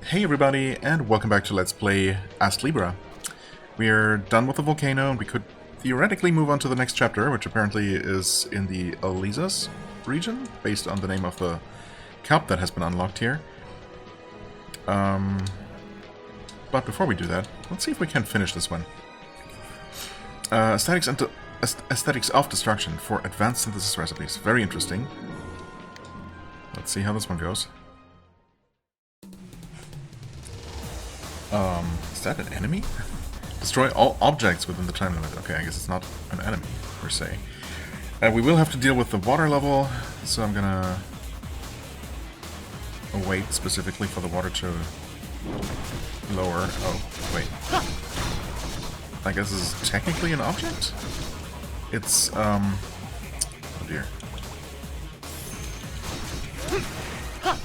Hey everybody, and welcome back to Let's Play Astlibra. We're done with the volcano, and we could theoretically move on to the next chapter, which apparently is in the Astlibra region, based on the name of the kelp that has been unlocked here. But before we do that, let's see if we can finish this one. Aesthetics of Destruction for Advanced Synthesis Recipes. Very interesting. Let's see how this one goes. Is that an enemy? Destroy all objects within the time limit. Okay, I guess it's not an enemy, per se. We will have to deal with the water level, so I'm gonna wait specifically for the water to lower. Oh, wait. I guess this is technically an object? It's, oh dear.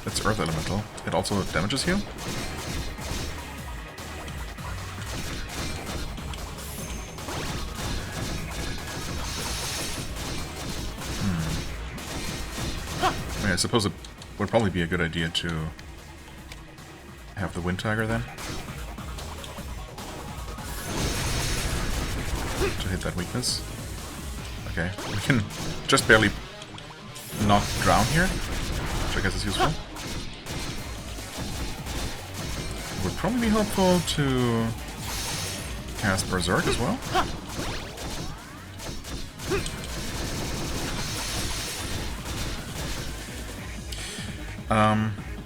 It's Earth Elemental. It also damages you? I suppose it would probably be a good idea to have the Wind Tiger then. To hit that weakness. Okay, we can just barely not drown here, which I guess is useful. It would probably be helpful to cast Berserk as well.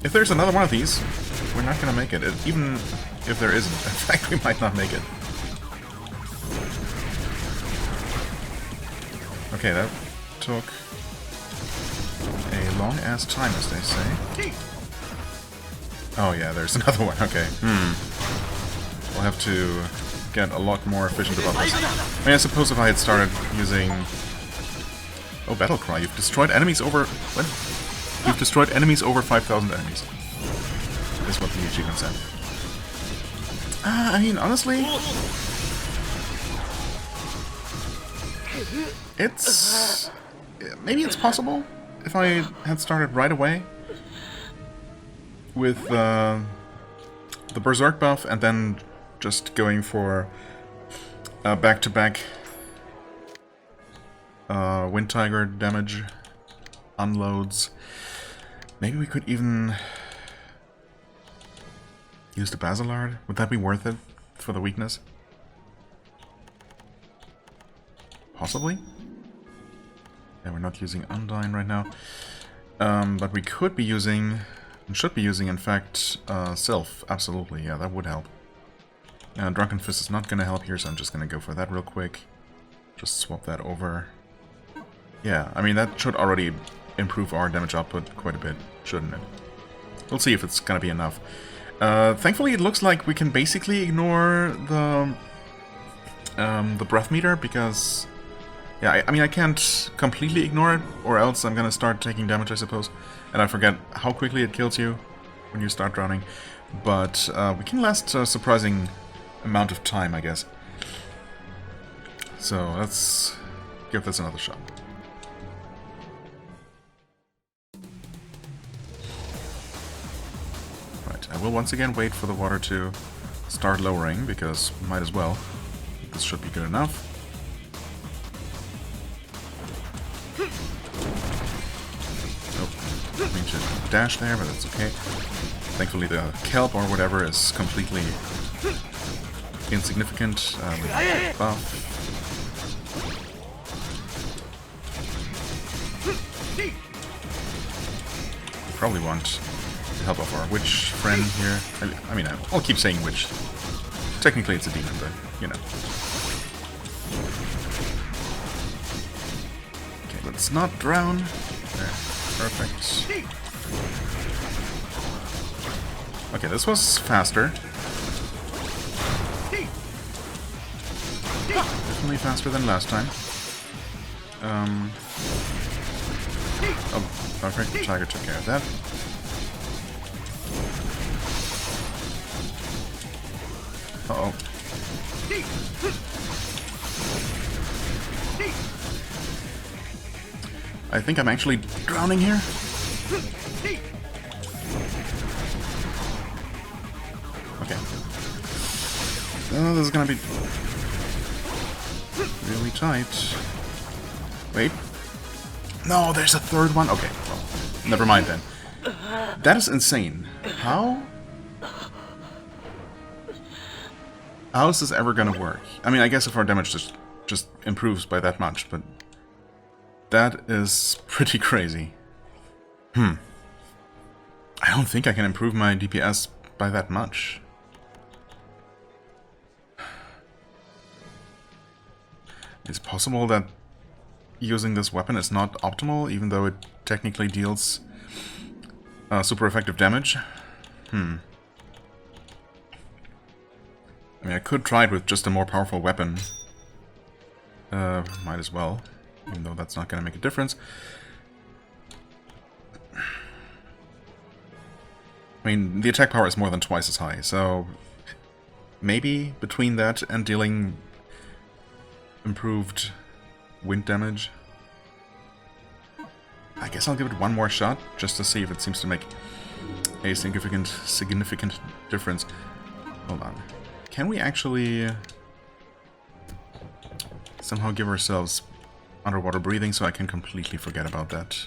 If there's another one of these, we're not gonna make it. Even if there isn't. In fact, we might not make it. Okay, that took a long-ass time, as they say. Oh yeah, there's another one. Okay. We'll have to get a lot more efficient about this. I mean, I suppose if I had started using... Oh, Battle Cry. You've destroyed enemies over... What? You've destroyed enemies over 5,000 enemies. Is what the achievement said. I mean, honestly... It's... Maybe it's possible if I had started right away with the Berserk buff and then just going for back-to-back Wind Tiger damage unloads. Maybe we could even use the Basilard. Would that be worth it for the weakness? Possibly? Yeah, we're not using Undyne right now. But we could be using, and should be using, in fact, Sylph. Absolutely, yeah, that would help. Drunken Fist is not going to help here, so I'm just going to go for that real quick. Just swap that over. Yeah, I mean, that should already improve our damage output quite a bit, shouldn't it? We'll see if it's gonna be enough. Thankfully, it looks like we can basically ignore the breath meter, because... Yeah, I mean, I can't completely ignore it, or else I'm gonna start taking damage, I suppose. And I forget how quickly it kills you when you start drowning. But we can last a surprising amount of time, I guess. So, let's give this another shot. I will once again wait for the water to start lowering, because might as well. This should be good enough. Oh, didn't mean to dash there, but that's okay. Thankfully the kelp or whatever is completely insignificant. Buff. We probably want help of our witch friend here. I mean, I'll keep saying witch. Technically it's a demon, but, you know. Okay, let's not drown. There, perfect. Okay, this was faster. Definitely faster than last time. Oh, perfect. Tiger took care of that. Uh-oh. I think I'm actually drowning here. Okay. Oh, this is gonna be really tight. Wait. No, there's a third one? Okay, well, never mind then. That is insane. How? How is this ever gonna work? I mean, I guess if our damage just improves by that much, but that is pretty crazy. I don't think I can improve my DPS by that much. It's possible that using this weapon is not optimal, even though it technically deals super effective damage. I mean, I could try it with just a more powerful weapon. Might as well, even though that's not going to make a difference. I mean, the attack power is more than twice as high, so maybe between that and dealing improved wind damage, I guess I'll give it one more shot, just to see if it seems to make a significant difference. Hold on. Can we actually somehow give ourselves underwater breathing so I can completely forget about that?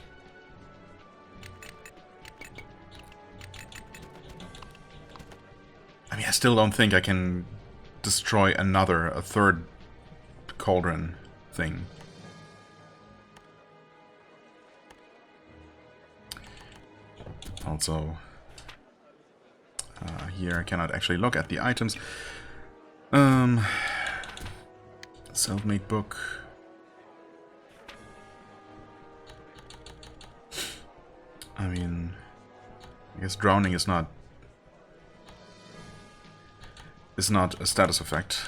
I mean, I still don't think I can destroy a third cauldron thing. Also, here I cannot actually look at the items. Self-made book. I mean, I guess drowning is not a status effect.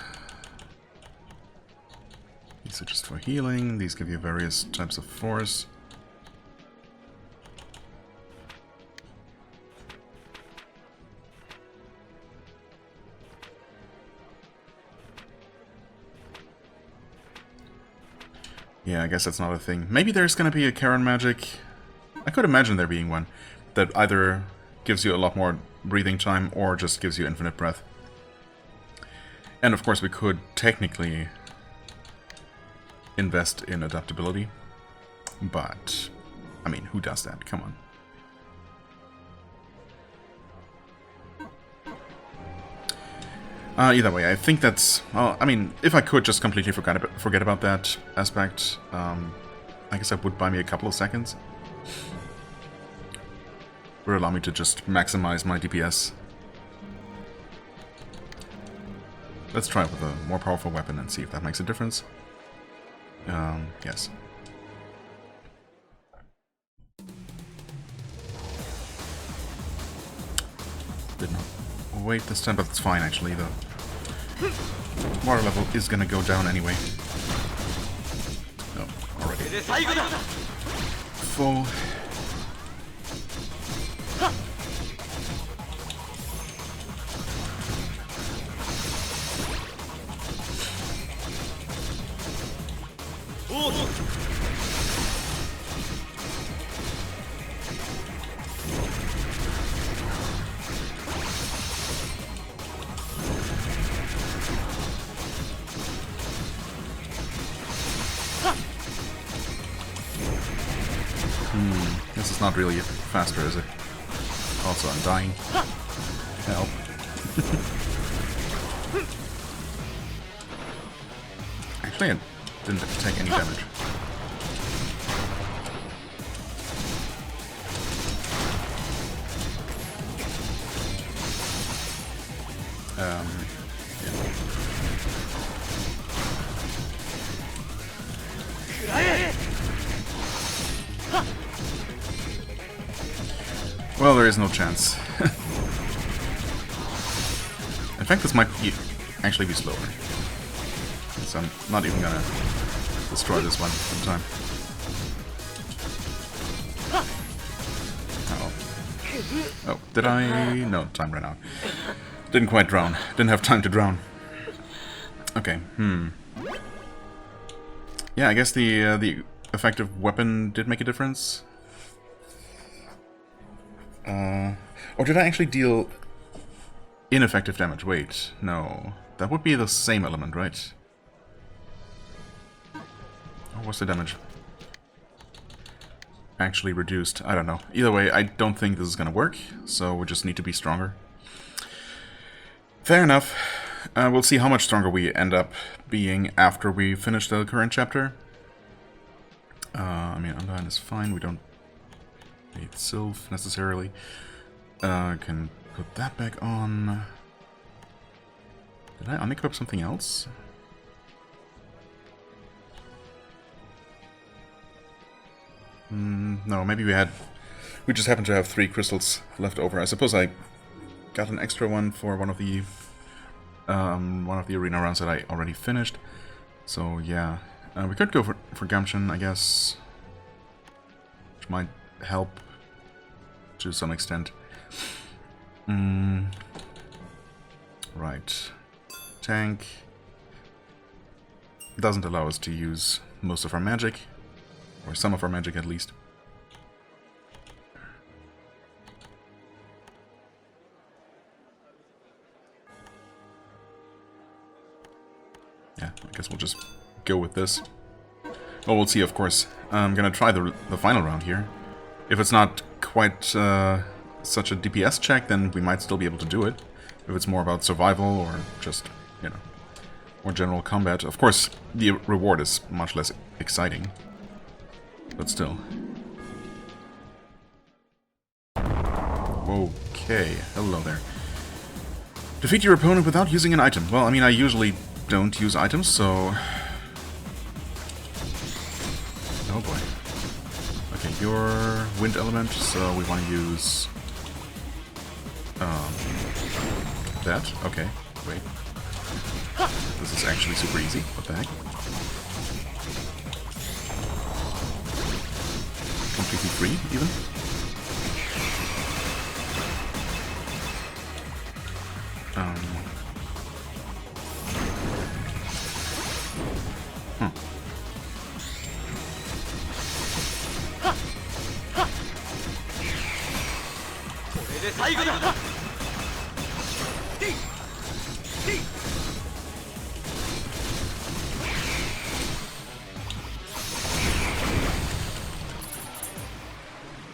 These are just for healing. These give you various types of force. Yeah, I guess that's not a thing. Maybe there's gonna be a Karen magic. I could imagine there being one that either gives you a lot more breathing time or just gives you infinite breath. And of course we could technically invest in adaptability, but I mean, who does that? Come on. Either way, I think that's... well, I mean, if I could just completely forget about that aspect, I guess that would buy me a couple of seconds. Would allow me to just maximize my DPS. Let's try it with a more powerful weapon and see if that makes a difference. Yes. Did not wait this time, but it's fine actually. The water level is gonna go down anyway. Oh, already. Full. This is not really faster, is it? Also, I'm dying. Help. Actually, I didn't take any damage. Yeah. Well, there is no chance. In fact, this might actually be slower. So I'm not even gonna destroy this one in time. Oh, did I? No, time ran out. Didn't quite drown. Didn't have time to drown. Okay, yeah, I guess the effective weapon did make a difference. Or did I actually deal Ineffective damage. Wait, no. That would be the same element, right? Or was the damage actually reduced? I don't know. Either way, I don't think this is gonna work, so we just need to be stronger. Fair enough. We'll see how much stronger we end up being after we finish the current chapter. I mean, Undyne is fine. We don't need Sylph necessarily. Can put that back on. Did I unequip something else? No, maybe we just happen to have 3 crystals left over. I suppose I got an extra one for one of the arena rounds that I already finished. So yeah, we could go for Gumption, I guess, which might help to some extent. Right, tank doesn't allow us to use most of our magic, or some of our magic at least. Yeah, I guess we'll just go with this. Well, we'll see, of course. I'm gonna try the final round here. If it's not quite such a DPS check, then we might still be able to do it. If it's more about survival or just, you know, more general combat. Of course, the reward is much less exciting. But still. Okay, hello there. Defeat your opponent without using an item. Well, I mean, I usually don't use items, so... Oh boy. Okay, your wind element, so we want to use... that? Okay, wait. This is actually super easy. What the heck? Completely free, even?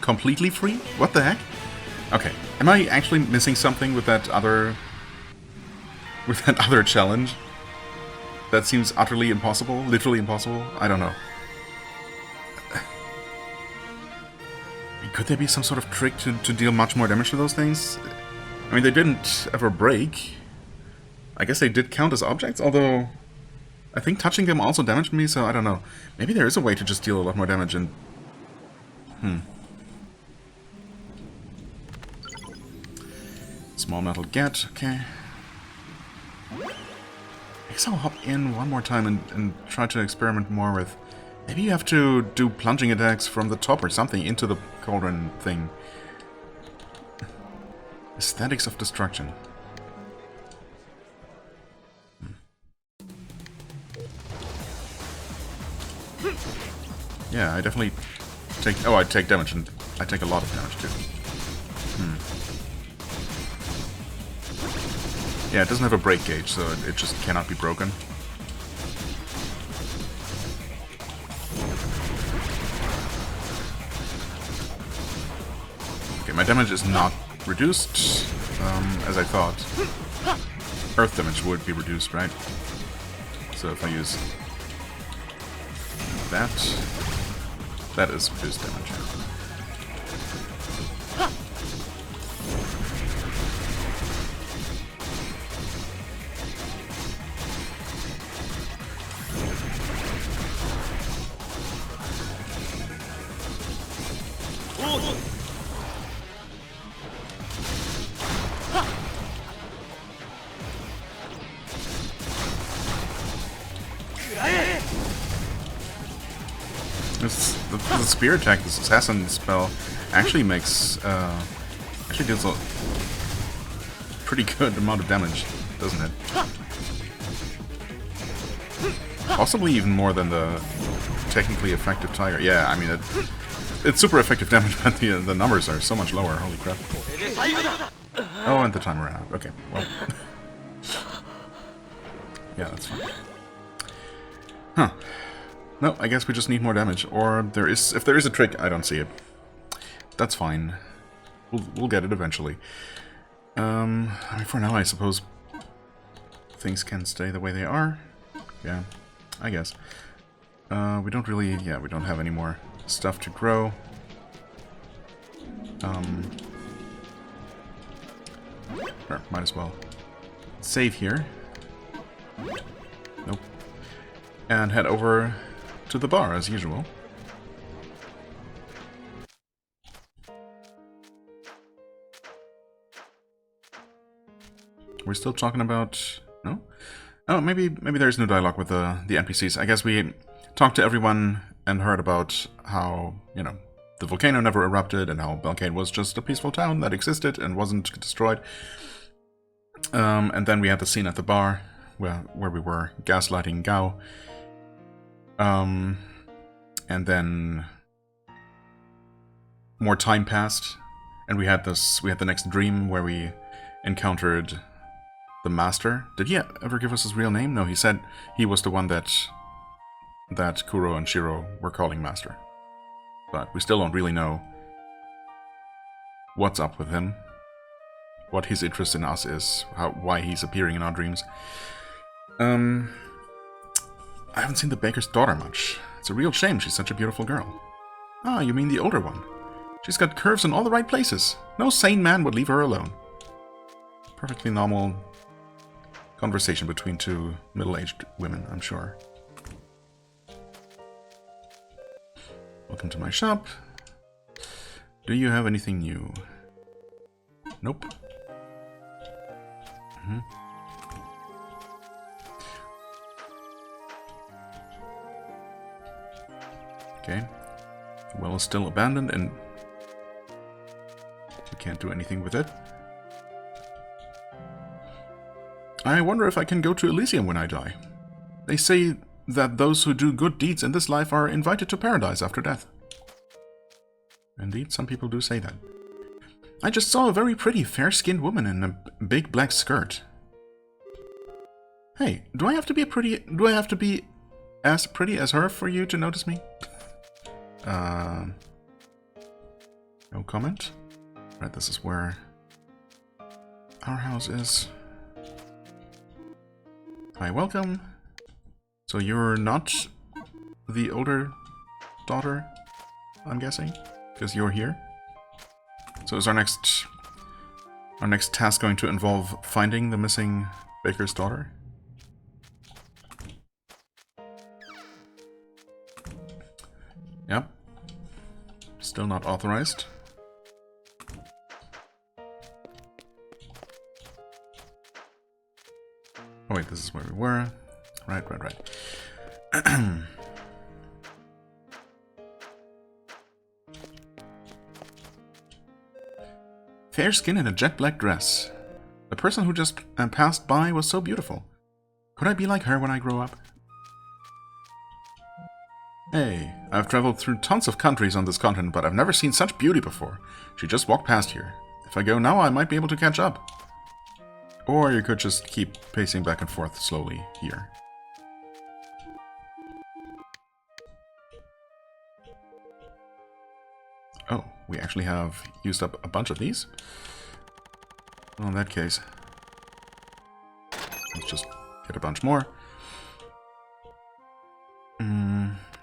Completely free? What the heck? Okay, am I actually missing something with that other... challenge? That seems utterly impossible? Literally impossible? I don't know. Could there be some sort of trick to deal much more damage to those things? I mean, they didn't ever break. I guess they did count as objects, although... I think touching them also damaged me, so I don't know. Maybe there is a way to just deal a lot more damage and... Small metal get, okay. I guess I'll hop in one more time and try to experiment more with... Maybe you have to do plunging attacks from the top or something into the cauldron thing. Aesthetics of Destruction. Yeah, I definitely take... Oh, I take damage, and I take a lot of damage too. Yeah, it doesn't have a break gauge, so it just cannot be broken. Okay, my damage is not reduced, as I thought. Earth damage would be reduced, right? So if I use that is reduced damage. The spear attack, this assassin spell, actually makes actually deals a pretty good amount of damage, doesn't it? Possibly even more than the technically effective tiger. Yeah, I mean it's super effective damage, but the numbers are so much lower. Holy crap! Oh, and the timer ran out. Okay, well. Yeah, that's fine. Huh. No, I guess we just need more damage. Or there is... If there is a trick, I don't see it. That's fine. We'll get it eventually. I mean, for now, I suppose things can stay the way they are. Yeah, I guess. We don't really... Yeah, we don't have any more stuff to grow. Sure, might as well save here. Nope. And head over to the bar, as usual. We're still talking about... No? Oh, maybe there's no dialogue with the NPCs. I guess we talked to everyone and heard about how, you know, the volcano never erupted and how Belcade was just a peaceful town that existed and wasn't destroyed. And then we had the scene at the bar where we were gaslighting Gao. And then more time passed, and we had the next dream where we encountered the Master. Did he ever give us his real name? No, he said he was the one that Kuro and Shiro were calling Master. But we still don't really know what's up with him, what his interest in us is, why he's appearing in our dreams. I haven't seen the baker's daughter much. It's a real shame, she's such a beautiful girl. Ah, you mean the older one. She's got curves in all the right places. No sane man would leave her alone. Perfectly normal conversation between two middle-aged women, I'm sure. Welcome to my shop. Do you have anything new? Nope. Okay. The well is still abandoned and we can't do anything with it. I wonder if I can go to Elysium when I die. They say that those who do good deeds in this life are invited to paradise after death. Indeed, some people do say that. I just saw a very pretty, fair-skinned woman in a big black skirt. Hey, do I have to be as pretty as her for you to notice me? No comment. Right, this is where our house is. Hi, welcome. So you're not the older daughter, I'm guessing, because you're here. So is our next task going to involve finding the missing baker's daughter? Yep. Still not authorized. Oh wait, this is where we were. Right. Fair skin in a jet black dress. The person who just passed by was so beautiful. Could I be like her when I grow up? Hey, I've traveled through tons of countries on this continent, but I've never seen such beauty before. She just walked past here. If I go now, I might be able to catch up. Or you could just keep pacing back and forth slowly here. Oh, we actually have used up a bunch of these? Well, in that case, let's just get a bunch more.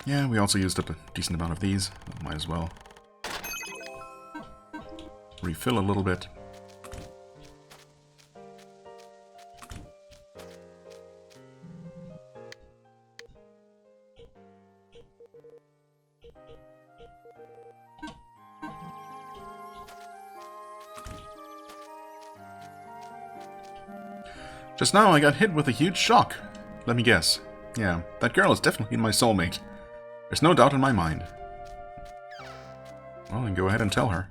Yeah, we also used up a decent amount of these. Might as well refill a little bit. Just now I got hit with a huge shock. Let me guess. Yeah, that girl is definitely my soulmate. There's no doubt in my mind. Well, then go ahead and tell her.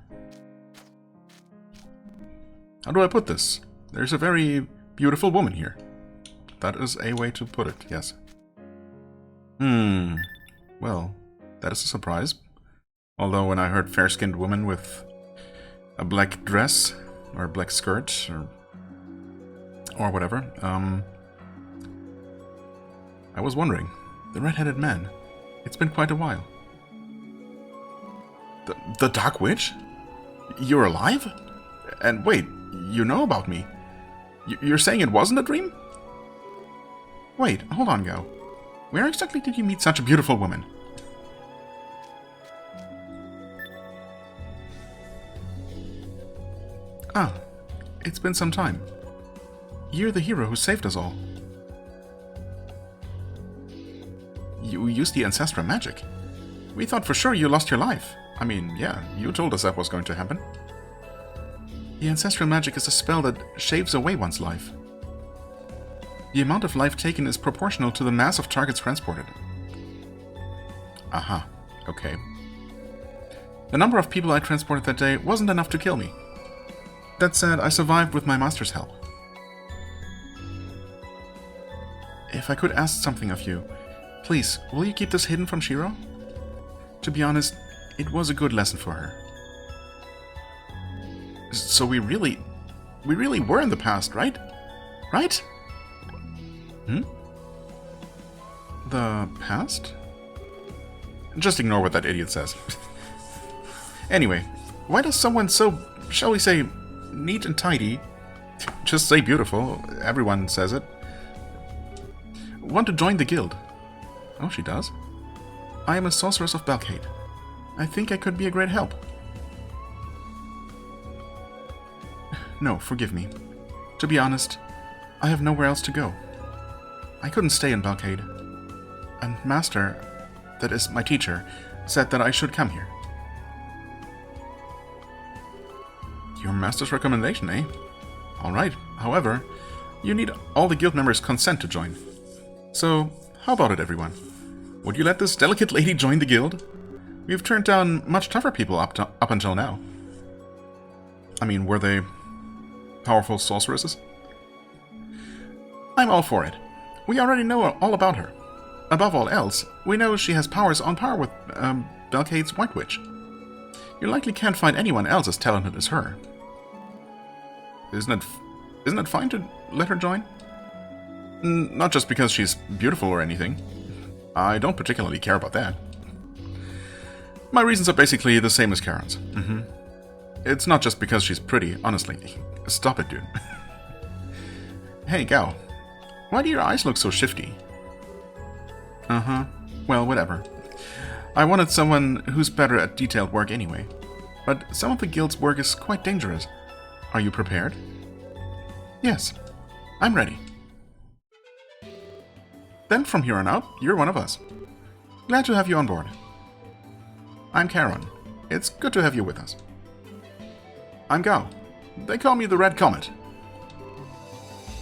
How do I put this? There's a very beautiful woman here. That is a way to put it, yes. Well, that is a surprise. Although when I heard fair-skinned woman with a black dress, or black skirt, or whatever. I was wondering, the red-headed man. It's been quite a while. The Dark Witch? You're alive? And wait, you know about me? You're saying it wasn't a dream? Wait, hold on, Gao. Where exactly did you meet such a beautiful woman? Ah, it's been some time. You're the hero who saved us all. You used the Ancestral magic. We thought for sure you lost your life. I mean, yeah, you told us that was going to happen. The Ancestral magic is a spell that shaves away one's life. The amount of life taken is proportional to the mass of targets transported. Aha, okay. The number of people I transported that day wasn't enough to kill me. That said, I survived with my master's help. If I could ask something of you, please, will you keep this hidden from Shiro? To be honest, it was a good lesson for her. So we really were in the past, right? Right? Hmm? The past? Just ignore what that idiot says. Anyway, why does someone so, shall we say, neat and tidy, just say beautiful, everyone says it, want to join the guild? Oh, she does? I am a sorceress of Balcade. I think I could be a great help. No, forgive me. To be honest, I have nowhere else to go. I couldn't stay in Balcade. And Master, that is my teacher, said that I should come here. Your master's recommendation, eh? Alright, however, you need all the guild members' consent to join. So, how about it, everyone? Would you let this delicate lady join the guild? We've turned down much tougher people up until now. I mean, were they powerful sorceresses? I'm all for it. We already know all about her. Above all else, we know she has powers on par with Balcade's White Witch. You likely can't find anyone else as talented as her. Isn't it fine to let her join? Not just because she's beautiful or anything. I don't particularly care about that. My reasons are basically the same as Karen's. It's not just because she's pretty, honestly. Stop it, dude. Hey, Gao. Why do your eyes look so shifty? Well, whatever. I wanted someone who's better at detailed work anyway. But some of the guild's work is quite dangerous. Are you prepared? Yes. I'm ready. Then from here on out, you're one of us. Glad to have you on board. I'm Karen. It's good to have you with us. I'm Gao. They call me the Red Comet.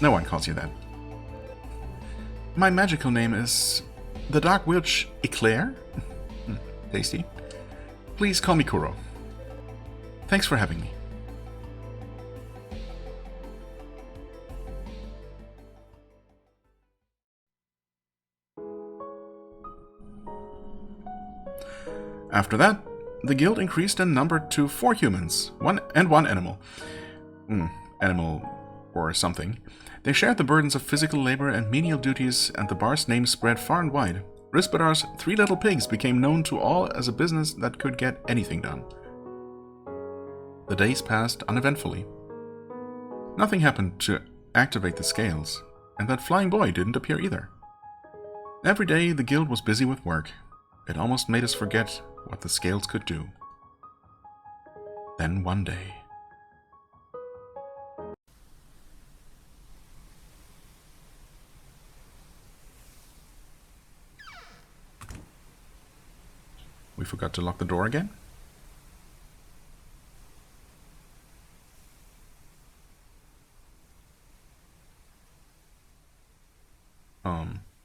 No one calls you that. My magical name is the Dark Witch Eclair? Tasty. Please call me Kuro. Thanks for having me. After that, the guild increased in number to 4 humans, one animal. Animal or something. They shared the burdens of physical labor and menial duties, and the bar's name spread far and wide. Rispedar's 3 Little Pigs became known to all as a business that could get anything done. The days passed uneventfully. Nothing happened to activate the scales, and that flying boy didn't appear either. Every day the guild was busy with work. It almost made us forget what the scales could do. Then one day... We forgot to lock the door again?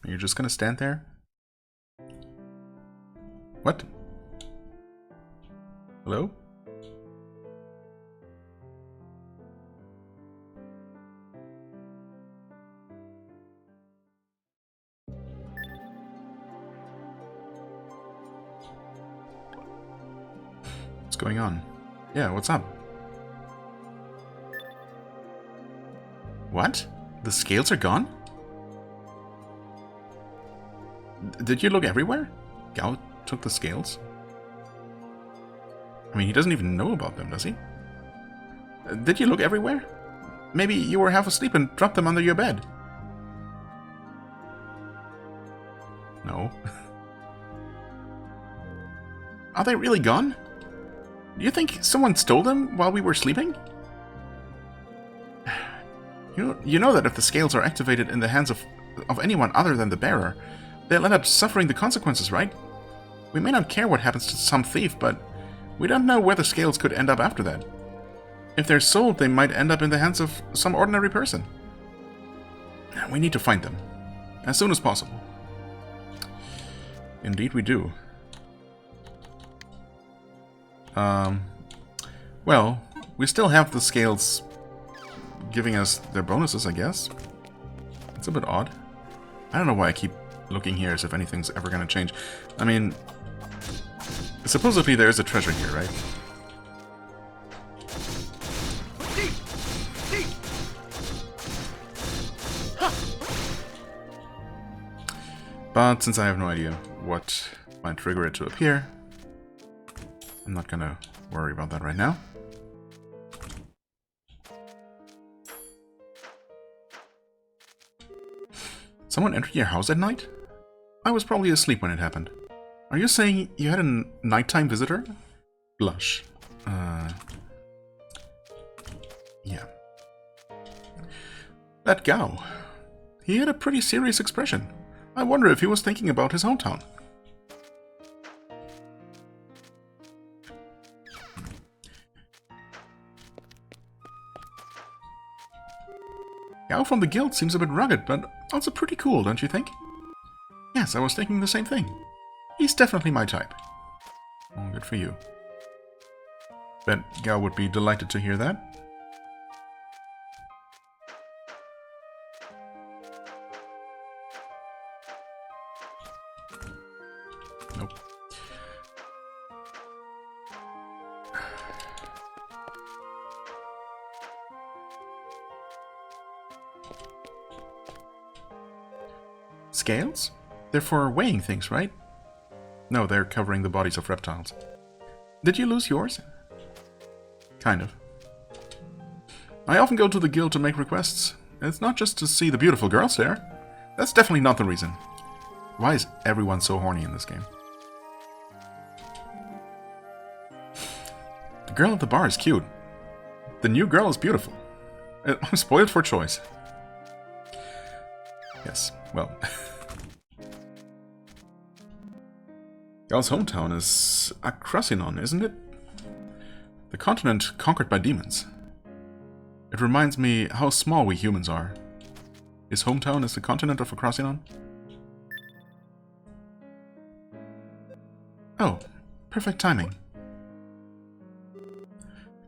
You're just gonna stand there? What? Hello? What's going on? Yeah, what's up? What? The scales are gone? Did you look everywhere? Gao took the scales? I mean, he doesn't even know about them, does he? Did you look everywhere? Maybe you were half asleep and dropped them under your bed. No. Are they really gone? Do you think someone stole them while we were sleeping? You know that if the scales are activated in the hands of anyone other than the bearer, they'll end up suffering the consequences, right? We may not care what happens to some thief, but we don't know where the scales could end up after that. If they're sold, they might end up in the hands of some ordinary person. We need to find them. As soon as possible. Indeed we do. Well, we still have the scales giving us their bonuses, I guess. It's a bit odd. I don't know why I keep looking here as if anything's ever going to change. I mean, supposedly there is a treasure here, right? But since I have no idea what might trigger it to appear, I'm not gonna worry about that right now. Someone entered your house at night? I was probably asleep when it happened. Are you saying you had a nighttime visitor? Blush. Yeah. That Gao. He had a pretty serious expression. I wonder if he was thinking about his hometown. Gao from the guild seems a bit rugged, but also pretty cool, don't you think? Yes, I was thinking the same thing. He's definitely my type. Oh, good for you. Bet Gao would be delighted to hear that. Nope. Scales? They're for weighing things, right? No, they're covering the bodies of reptiles. Did you lose yours? Kind of. I often go to the guild to make requests. It's not just to see the beautiful girls there. That's definitely not the reason. Why is everyone so horny in this game? The girl at the bar is cute. The new girl is beautiful. I'm spoiled for choice. Yes, well... Gao's hometown is Akrasinon, isn't it? The continent conquered by demons. It reminds me how small we humans are. His hometown is the continent of Akrasinon? Oh, perfect timing.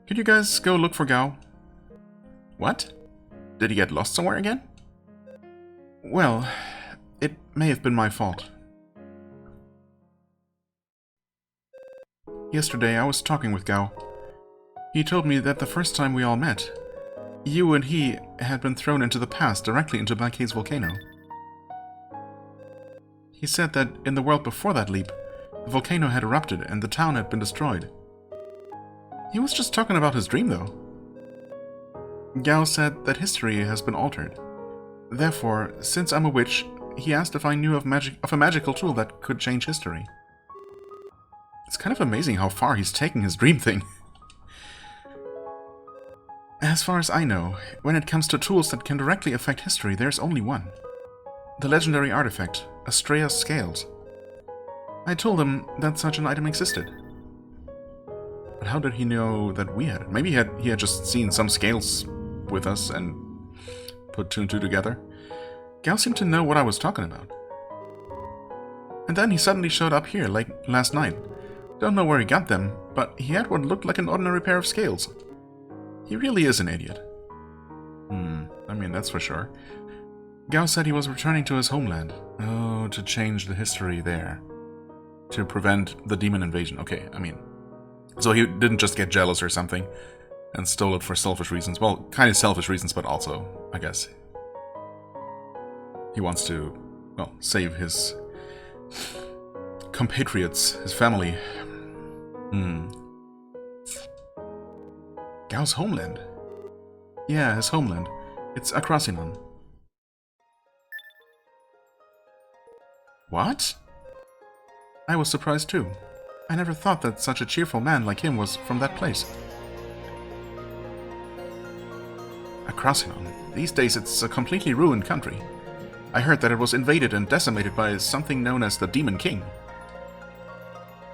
Could you guys go look for Gao? What? Did he get lost somewhere again? Well, it may have been my fault. Yesterday I was talking with Gao. He told me that the first time we all met, you and he had been thrown into the past directly into Black Haze Volcano. He said that in the world before that leap, the volcano had erupted and the town had been destroyed. He was just talking about his dream though. Gao said that history has been altered. Therefore, since I'm a witch, he asked if I knew of a magical tool that could change history. It's kind of amazing how far he's taking his dream thing. As far as I know, when it comes to tools that can directly affect history, there's only one. The legendary artifact, Astrea's Scales. I told him that such an item existed. But how did he know that we had it? Maybe he had just seen some scales with us and put two and two together. Gao seemed to know what I was talking about. And then he suddenly showed up here, like last night. Don't know where he got them, but he had what looked like an ordinary pair of scales. He really is an idiot. I mean, that's for sure. Gao said he was returning to his homeland. Oh, to change the history there. To prevent the demon invasion. Okay, I mean... So he didn't just get jealous or something. and stole it for selfish reasons. Well, kind of selfish reasons, but also, I guess, he wants to, well, save his compatriots, his family. Gao's homeland. Yeah, his homeland. It's Akrasinon. What? I was surprised too. I never thought that such a cheerful man like him was from that place. Akrasinon. These days it's a completely ruined country. I heard that it was invaded and decimated by something known as the Demon King.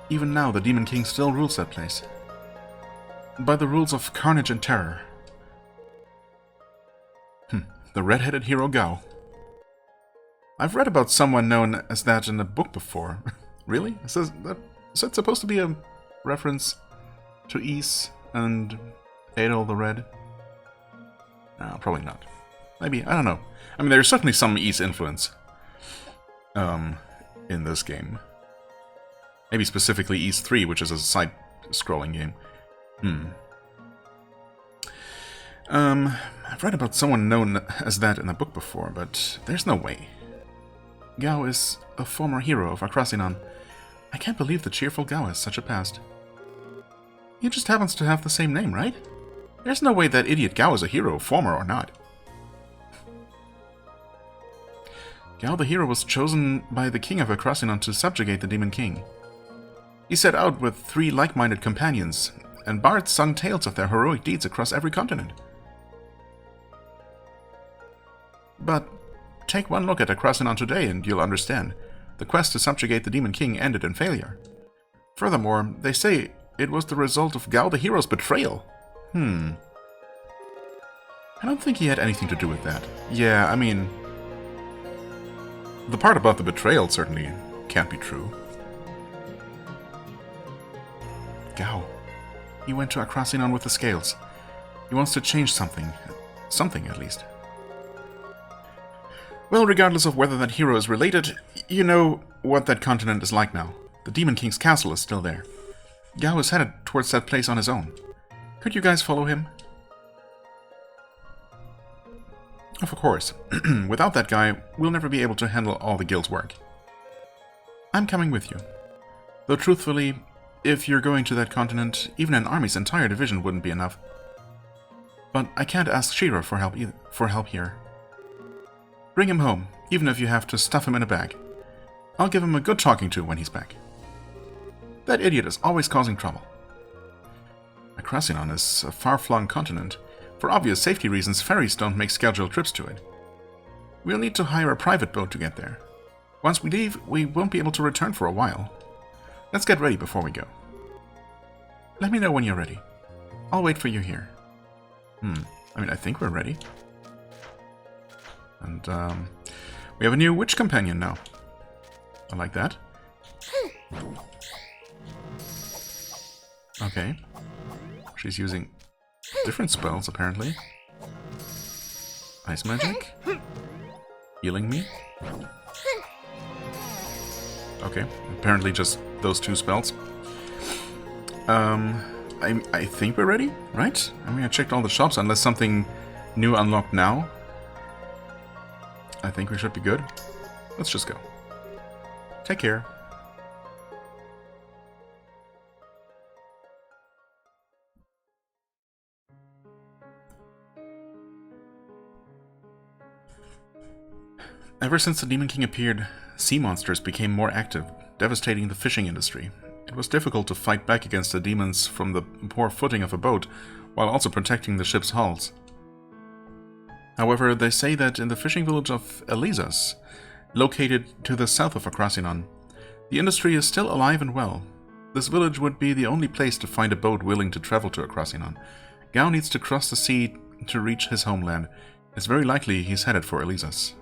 Even now, the Demon King still rules that place. By the rules of carnage and terror. The red-headed hero Gao. I've read about someone known as that in a book before. Really? Is that supposed to be a reference to Ys and Adol the Red? No, probably not. Maybe, I don't know. I mean, there's certainly some Ys influence in this game. Maybe specifically Ys 3, which is a side-scrolling game. I've read about someone known as that in a book before, but there's no way. Gao is a former hero of Akrasinon. I can't believe the cheerful Gao has such a past. He just happens to have the same name, right? There's no way that idiot Gao is a hero, former or not. Gao the hero was chosen by the king of Akrasinon to subjugate the Demon King. He set out with 3 like-minded companions, and bards sung tales of their heroic deeds across every continent. But take one look at Akrasinon today and you'll understand. The quest to subjugate the Demon King ended in failure. Furthermore, they say it was the result of Gao the hero's betrayal. I don't think he had anything to do with that. Yeah, I mean, the part about the betrayal certainly can't be true. Gao. He went to Akrasinon with the scales. He wants to change something. Something, at least. Well, regardless of whether that hero is related, you know what that continent is like now. The Demon King's castle is still there. Gao is headed towards that place on his own. Could you guys follow him? Of course. Without that guy, we'll never be able to handle all the guild's work. I'm coming with you. Though truthfully, if you're going to that continent, even an army's entire division wouldn't be enough. But I can't ask Shira for help here. Bring him home, even if you have to stuff him in a bag. I'll give him a good talking to when he's back. That idiot is always causing trouble. Akrasinon is a far-flung continent. For obvious safety reasons, ferries don't make scheduled trips to it. We'll need to hire a private boat to get there. Once we leave, we won't be able to return for a while. Let's get ready before we go. Let me know when you're ready. I'll wait for you here. I mean, I think we're ready. And, we have a new witch companion now. I like that. Okay. She's using different spells, apparently. Ice magic. Healing me. Okay, apparently just those 2 spells. I think we're ready, right? I mean, I checked all the shops, unless something new unlocked now. I think we should be good. Let's just go. Take care. Ever since the Demon King appeared, sea monsters became more active, devastating the fishing industry. It was difficult to fight back against the demons from the poor footing of a boat, while also protecting the ship's hulls. However, they say that in the fishing village of Elizas, located to the south of Akrasinon, the industry is still alive and well. This village would be the only place to find a boat willing to travel to Akrasinon. Gao needs to cross the sea to reach his homeland. It's very likely he's headed for Elizas.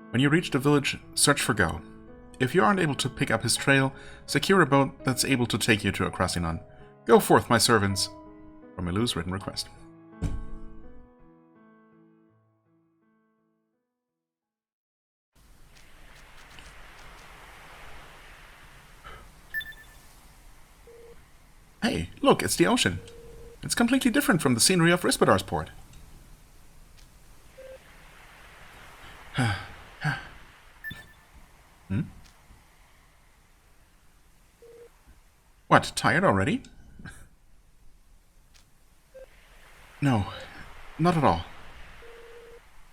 When you reach the village, search for Gao. If you aren't able to pick up his trail, secure a boat that's able to take you to Akrasinon. Go forth, my servants. From Elu's written request. Hey, look, it's the ocean. It's completely different from the scenery of Rispadar's port. Hmm? What, tired already? No, not at all.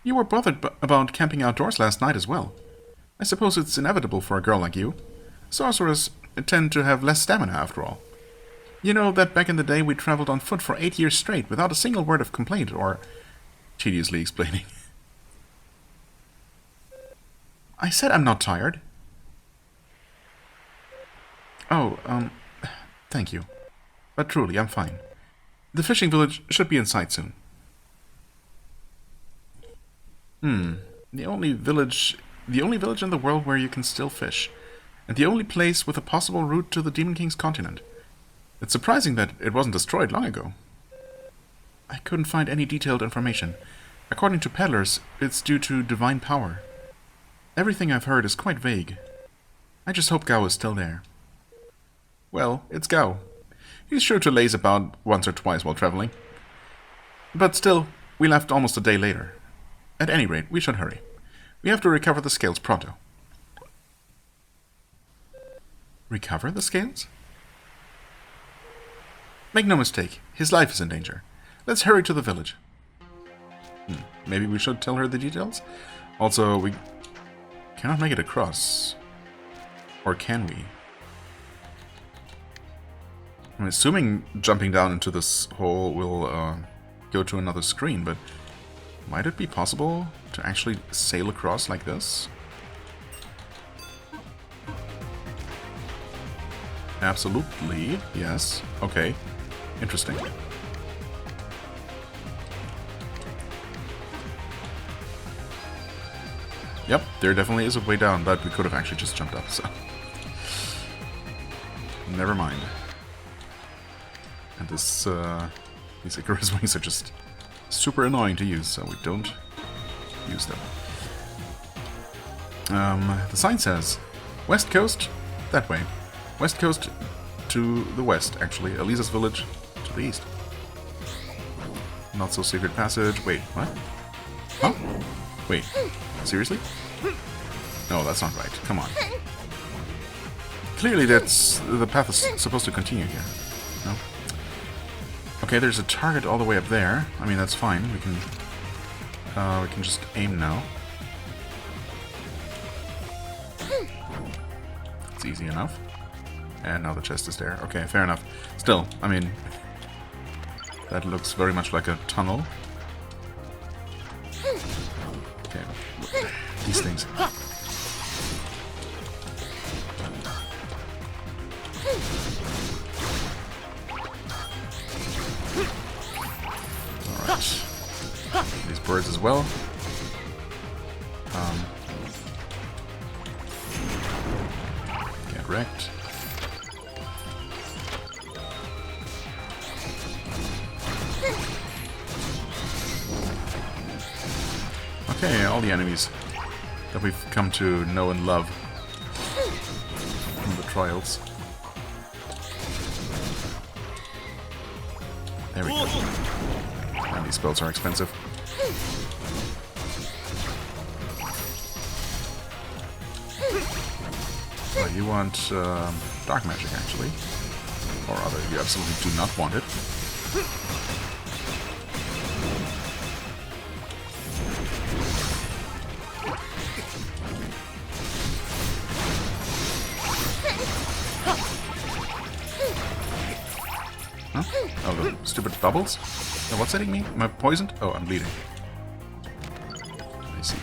You were bothered about camping outdoors last night as well. I suppose it's inevitable for a girl like you. Sorcerers tend to have less stamina after all. You know that back in the day we traveled on foot for 8 years straight without a single word of complaint or... Tediously explaining. I said I'm not tired. Oh, thank you. But truly, I'm fine. The fishing village should be in sight soon. The only village in the world where you can still fish. And the only place with a possible route to the Demon King's continent. It's surprising that it wasn't destroyed long ago. I couldn't find any detailed information. According to peddlers, it's due to divine power. Everything I've heard is quite vague. I just hope Gao is still there. Well, it's Gao. He's sure to laze about once or twice while traveling. But still, we left almost a day later. At any rate, we should hurry. We have to recover the scales pronto. Recover the scales? Make no mistake, his life is in danger. Let's hurry to the village. Maybe we should tell her the details? Also, we cannot make it across. Or can we? I'm assuming jumping down into this hole will go to another screen, but might it be possible to actually sail across like this? Absolutely, yes. Okay, interesting. Yep, there definitely is a way down, but we could have actually just jumped up, so... Never mind. And this, these Icarus wings are just super annoying to use, so we don't use them. The sign says, West Coast, that way. West Coast to the west, actually. Elisa's village to the east. Not so secret passage. Wait, what? Huh? Wait, seriously? No, that's not right. Come on. Clearly that's... the path is supposed to continue here. No? Okay, there's a target all the way up there. I mean, that's fine. We can just aim now. It's easy enough. And now the chest is there. Okay, fair enough. Still, I mean... that looks very much like a tunnel. Okay, these things. Alright. These birds as well. Get wrecked. Okay, all the enemies that we've come to know and love from the trials. There we go. And these spells are expensive. Well, you want dark magic, actually. Or rather, you absolutely do not want it. Huh? Oh, the stupid bubbles? Oh, what's hitting me? Am I poisoned? Oh, I'm bleeding. I see.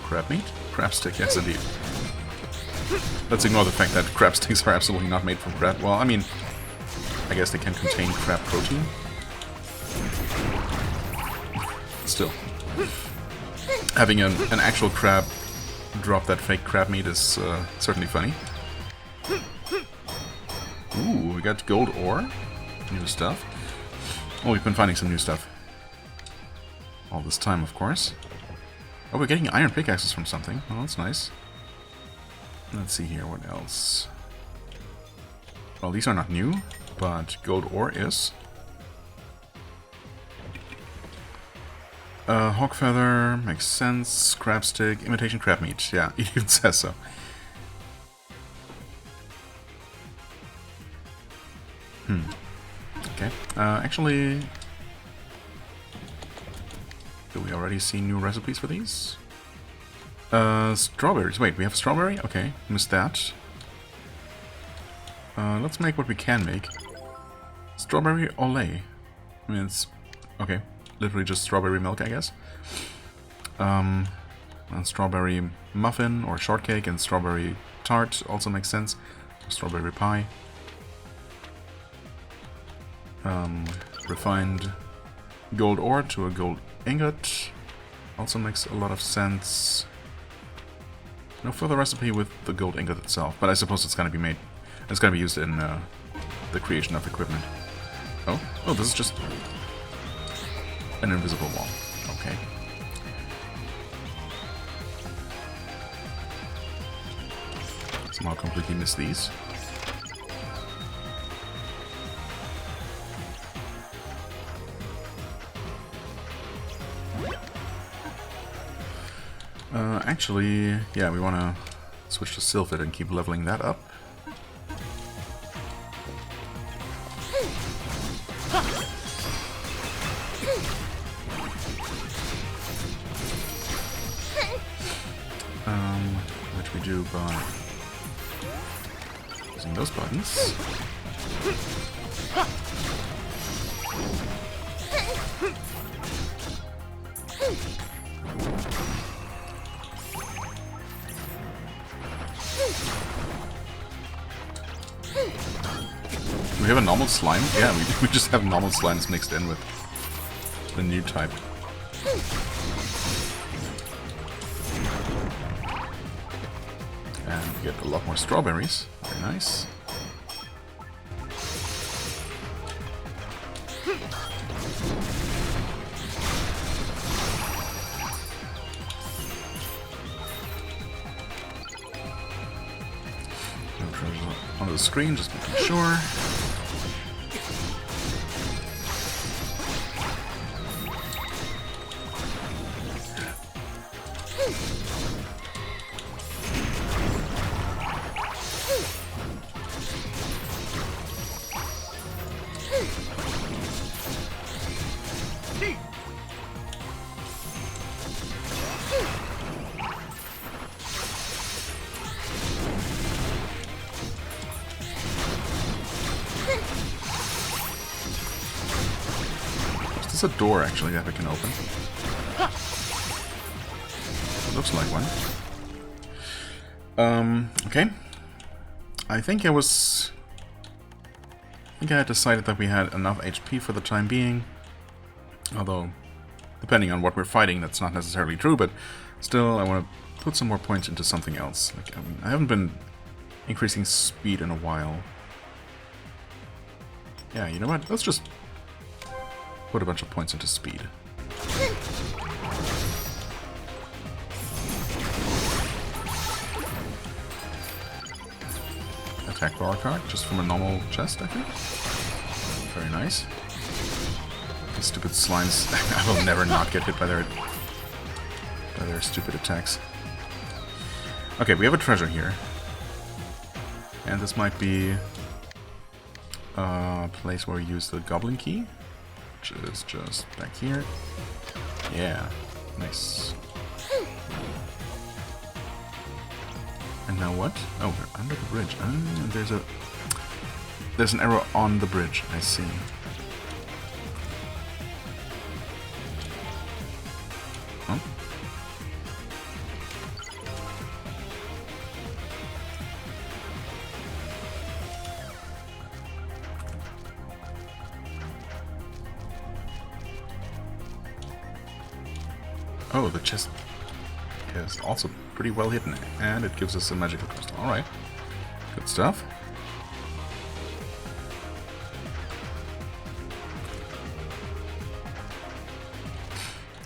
Crab meat? Crab stick, yes indeed. Let's ignore the fact that crab sticks are absolutely not made from crab. Well, I mean, I guess they can contain crab protein. Still. Having an actual crab drop that fake crab meat is certainly funny. Ooh, we got gold ore. New stuff. Oh, we've been finding some new stuff. All this time, of course. Oh, we're getting iron pickaxes from something. Oh, that's nice. Let's see here, what else? Well, these are not new, but gold ore is. Hawk feather, makes sense. Crab stick, imitation crab meat. Yeah, it even says so. Okay, actually... Do we already see new recipes for these? Strawberries. Wait, we have strawberry? Okay, missed that. Let's make what we can make. Strawberry Olay. I mean, it's... Okay, literally just strawberry milk, I guess. And strawberry muffin or shortcake and strawberry tart also makes sense. Strawberry pie. Refined gold ore to a gold ingot also makes a lot of sense. No further recipe with the gold ingot itself, but I suppose it's going to be made. It's going to be used in the creation of equipment. Oh, this is just an invisible wall. Okay. Somehow completely missed these. Actually, yeah, we want to switch to Sylphid and keep leveling that up. Which we do by using those buttons. We have a normal slime? Yeah, we just have normal slimes mixed in with the new type. And we get a lot more strawberries. Very nice. On the screen, just making sure. A door actually that we can open. Looks like one. Okay. I think I had decided that we had enough HP for the time being. Although, depending on what we're fighting, that's not necessarily true, but still I want to put some more points into something else. Like, I haven't been increasing speed in a while. Yeah, you know what? Let's just put a bunch of points into speed. Attack bar card, just from a normal chest, I think. Very nice. These stupid slimes, I will never not get hit by their stupid attacks. Okay, we have a treasure here. And this might be a place where we use the goblin key. Which is just back here. Yeah, nice. And now what? Oh, we're under the bridge. There's an arrow on the bridge. I see. Huh? Oh, the chest is also pretty well hidden, and it gives us a magical crystal. Alright, good stuff.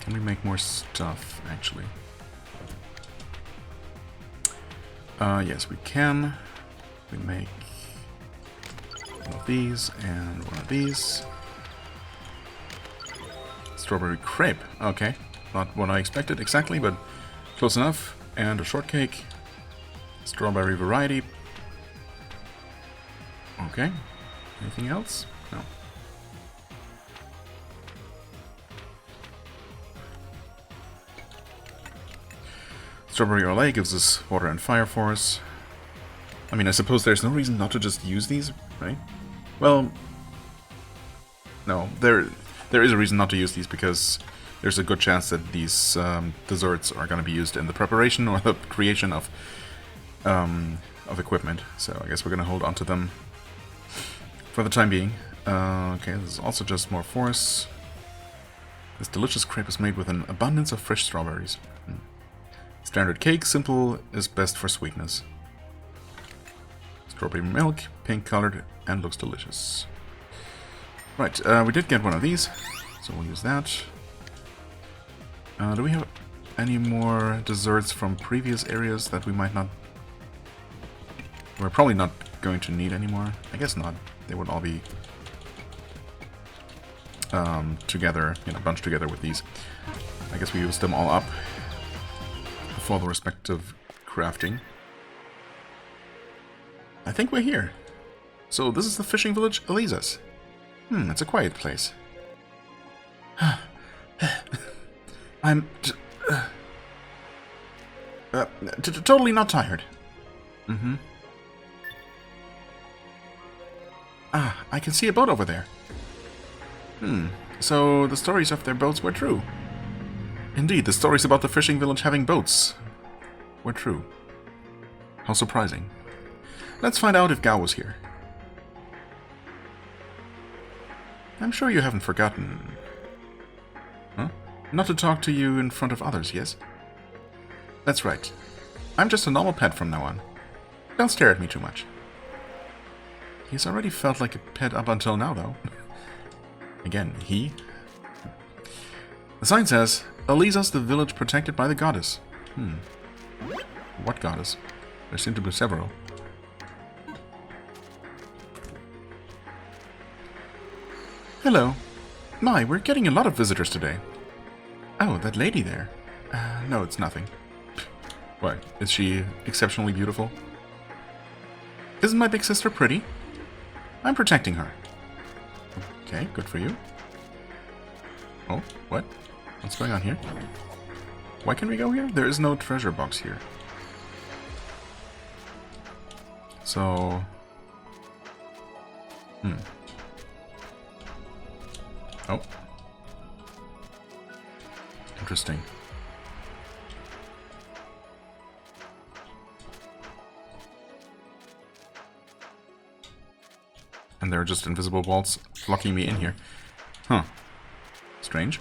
Can we make more stuff, actually? Yes, we can. We make one of these and one of these. Strawberry crepe. Okay. Not what I expected exactly, but close enough. And a shortcake. Strawberry variety. Okay. Anything else? No. Strawberry Olay gives us water and fire force. I mean, I suppose there's no reason not to just use these, right? Well, no, there is a reason not to use these because there's a good chance that these desserts are going to be used in the preparation or the creation of equipment. So I guess we're going to hold on to them for the time being. Okay, this is also just more force. This delicious crepe is made with an abundance of fresh strawberries. Standard cake, simple is best for sweetness. Strawberry milk, pink colored, and looks delicious. Right, we did get one of these, so we'll use that. Do we have any more desserts from previous areas that we might not... We're probably not going to need anymore. I guess not. They would all be together, bunched together with these. I guess we used them all up for the respective crafting. I think we're here. So this is the fishing village Eliza's. It's a quiet place. I'm totally not tired. Ah, I can see a boat over there. So the stories of their boats were true. Indeed, the stories about the fishing village having boats were true. How surprising. Let's find out if Gao was here. I'm sure you haven't forgotten. Huh? Not to talk to you in front of others, yes? That's right. I'm just a normal pet from now on. Don't stare at me too much. He's already felt like a pet up until now, though. Again, he? The sign says, Eliza's the village protected by the goddess. What goddess? There seem to be several. Hello. My, we're getting a lot of visitors today. Oh, that lady there. No, it's nothing. What, is she exceptionally beautiful? Isn't my big sister pretty? I'm protecting her. Okay, good for you. Oh, what? What's going on here? Why can we go here? There is no treasure box here. So... Oh. Interesting. And there are just invisible walls blocking me in here. Huh. Strange.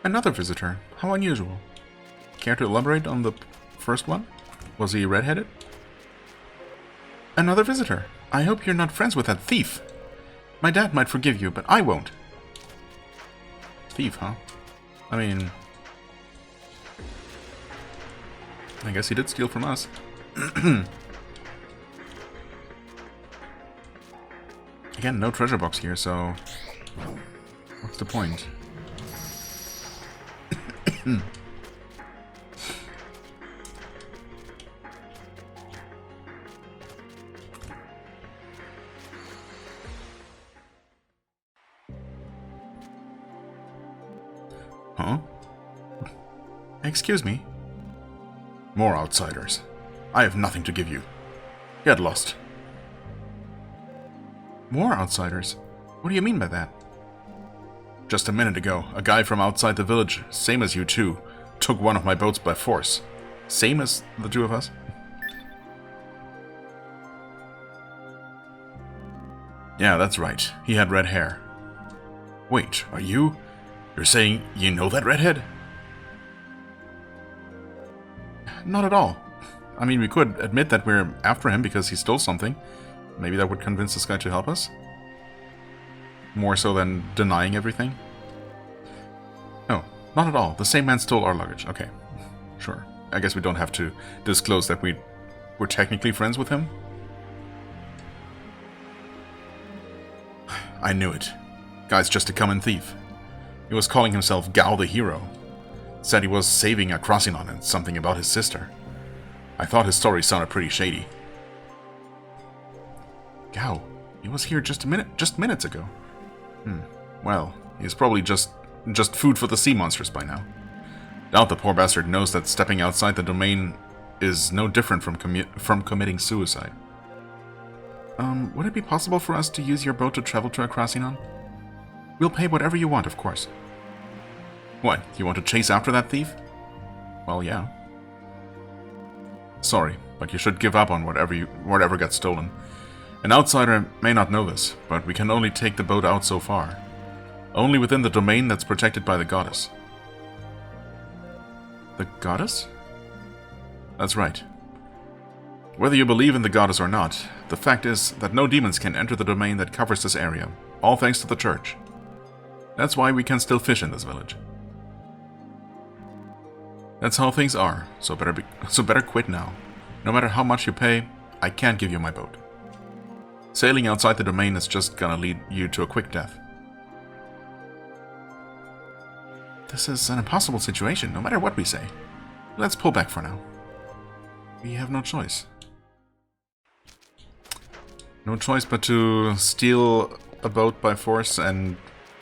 Another visitor. How unusual. Care to elaborate on the first one? Was he redheaded? Another visitor. I hope you're not friends with that thief. My dad might forgive you, but I won't. Thief, huh? I mean... I guess he did steal from us. Again, no treasure box here, so... What's the point? Huh? Excuse me? More outsiders. I have nothing to give you. Get lost. More outsiders? What do you mean by that? Just a minute ago, a guy from outside the village, same as you two, took one of my boats by force. Same as the two of us? Yeah, that's right. He had red hair. Wait, are you... You're saying you know that redhead? Not at all. I mean, we could admit that we're after him because he stole something. Maybe that would convince this guy to help us. More so than denying everything. No, not at all. The same man stole our luggage. Okay. Sure. I guess we don't have to disclose that we're technically friends with him. I knew it. Guy's just a common thief. He was calling himself Gao the Hero. Said he was saving a Krasinon and something about his sister. I thought his story sounded pretty shady. Gao, he was here just minutes ago. Well, he's probably just food for the sea monsters by now. Doubt the poor bastard knows that stepping outside the domain is no different from committing suicide. Would it be possible for us to use your boat to travel to Akrasinon? We'll pay whatever you want, of course. What, you want to chase after that thief? Well, yeah. Sorry, but you should give up on whatever got stolen. An outsider may not know this, but we can only take the boat out so far. Only within the domain that's protected by the goddess. The goddess? That's right. Whether you believe in the goddess or not, the fact is that no demons can enter the domain that covers this area, all thanks to the church. That's why we can still fish in this village. That's how things are, so better quit now. No matter how much you pay, I can't give you my boat. Sailing outside the domain is just gonna lead you to a quick death. This is an impossible situation, no matter what we say. Let's pull back for now. We have no choice. No choice but to steal a boat by force and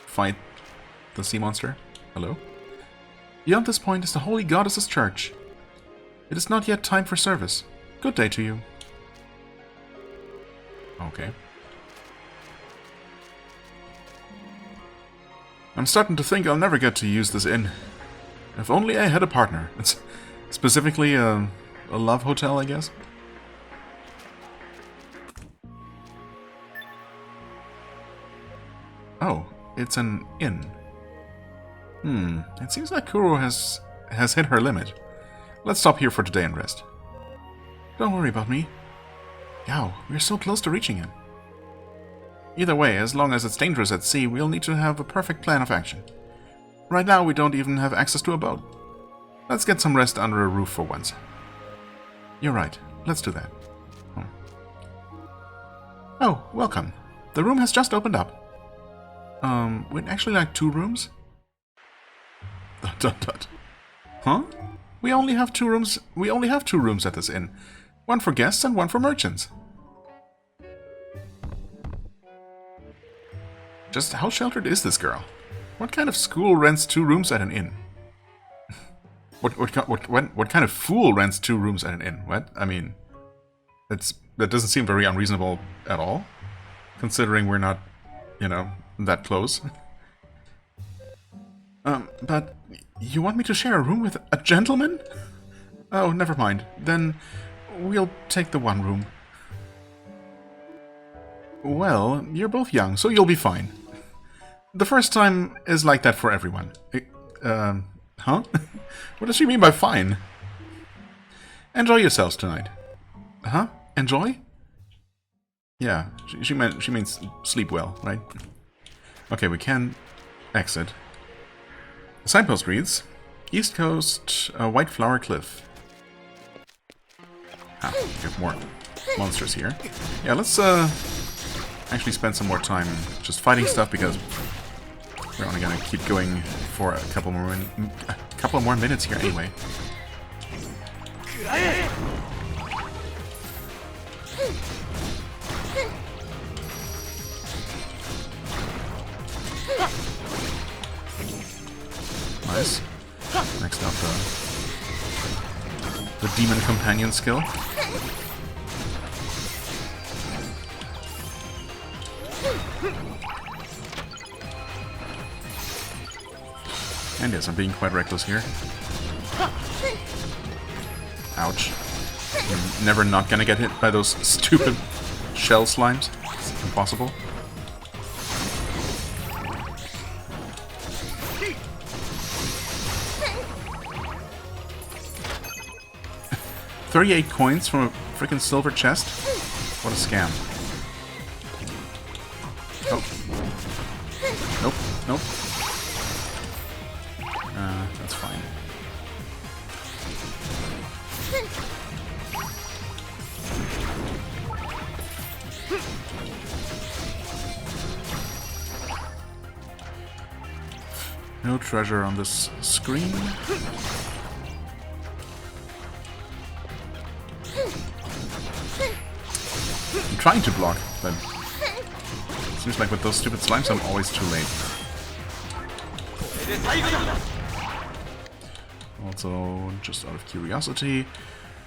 fight the sea monster? Hello? Beyond this point is the Holy Goddess's Church. It is not yet time for service. Good day to you. Okay. I'm starting to think I'll never get to use this inn. If only I had a partner. It's specifically a love hotel, I guess. Oh, it's an inn. It seems like Kuro has hit her limit. Let's stop here for today and rest. Don't worry about me. Yao, we're so close to reaching it. Either way, as long as it's dangerous at sea, we'll need to have a perfect plan of action. Right now, we don't even have access to a boat. Let's get some rest under a roof for once. You're right. Let's do that. Oh, welcome. The room has just opened up. We'd actually like 2 rooms? ... Huh? We only have 2 rooms. We only have 2 rooms at this inn. One for guests and one for merchants. Just how sheltered is this girl? What kind of school rents 2 rooms at an inn? What kind of fool rents 2 rooms at an inn? What? I mean, that doesn't seem very unreasonable at all, considering we're not, you know, that close. But you want me to share a room with a gentleman? Oh, never mind. Then we'll take the 1 room. Well, you're both young, so you'll be fine. The first time is like that for everyone. Huh? What does she mean by fine? Enjoy yourselves tonight. Huh? Enjoy? Yeah, she means sleep well, right? Okay, we can exit. The signpost reads, East Coast, White Flower Cliff. Ah, we have more monsters here. Yeah, let's actually spend some more time just fighting stuff, because we're only gonna keep going for a couple more minutes here anyway. Nice. Next up, the Demon Companion skill. And yes, I'm being quite reckless here. Ouch. You're never not gonna get hit by those stupid shell slimes. It's impossible. $38 coins from a freaking silver chest? What a scam. Oh. Nope, nope. That's fine. No treasure on this screen. I'm trying to block, but it seems like with those stupid slimes I'm always too late. Also, just out of curiosity,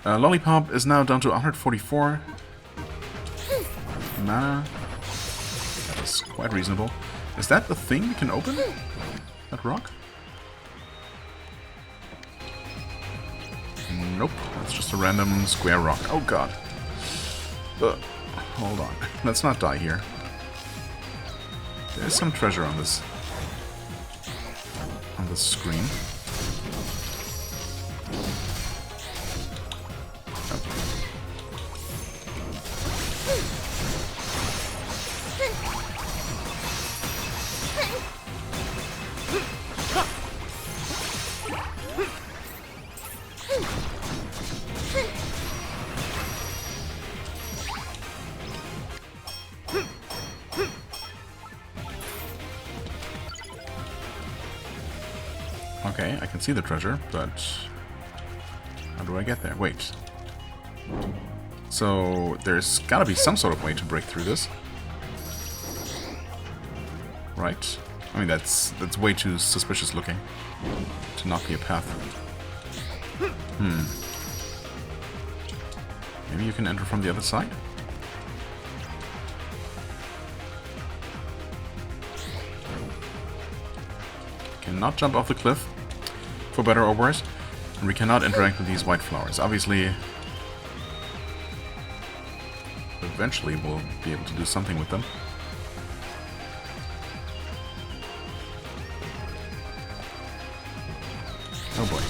Lollipop is now down to 144 mana. That is quite reasonable. Is that the thing we can open? That rock? Nope, that's just a random square rock. Oh god. Hold on. Let's not die here. There's some treasure on this screen. Okay, I can see the treasure, but how do I get there? Wait. So there's gotta be some sort of way to break through this. Right? I mean, that's way too suspicious looking to not be a path. Maybe you can enter from the other side? Cannot jump off the cliff, for better or worse, and we cannot interact with these white flowers. Obviously, eventually we'll be able to do something with them. Oh boy.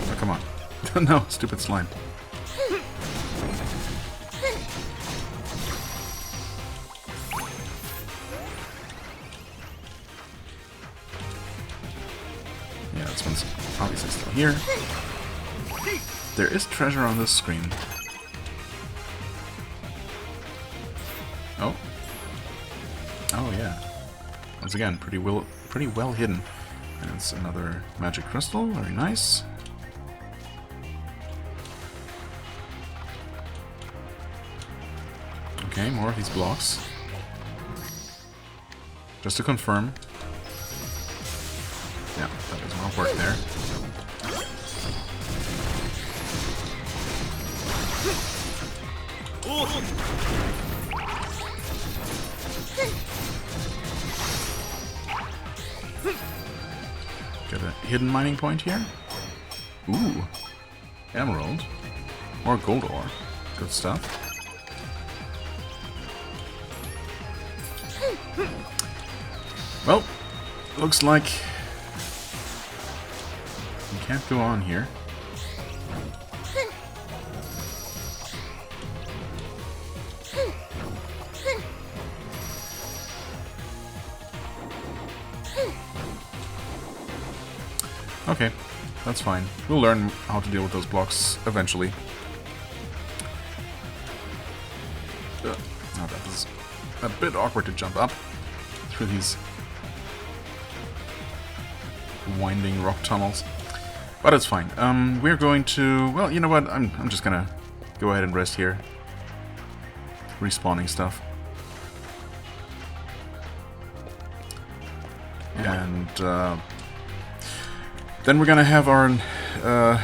Oh, come on. No, stupid slime. Yeah, this one's obviously still here. There is treasure on this screen. Oh. Oh yeah. Once again, pretty well hidden. And it's another magic crystal, very nice. Okay, more of these blocks. Just to confirm. Yeah, that does not work there. Get a hidden mining point here. Ooh. Emerald. Or gold ore. Good stuff. Well, looks like we can't go on here. Okay, that's fine. We'll learn how to deal with those blocks eventually. Oh, that is a bit awkward to jump up through these winding rock tunnels. But it's fine. We're going to... Well, you know what? I'm just gonna go ahead and rest here. Respawning stuff. And then we're gonna have our... we're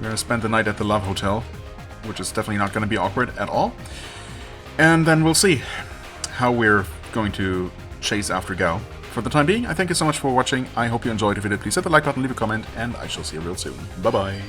gonna spend the night at the Love Hotel, which is definitely not gonna be awkward at all. And then we'll see how we're going to chase after Gao. For the time being, I thank you so much for watching. I hope you enjoyed. If you did, please hit the like button, leave a comment, and I shall see you real soon. Bye-bye.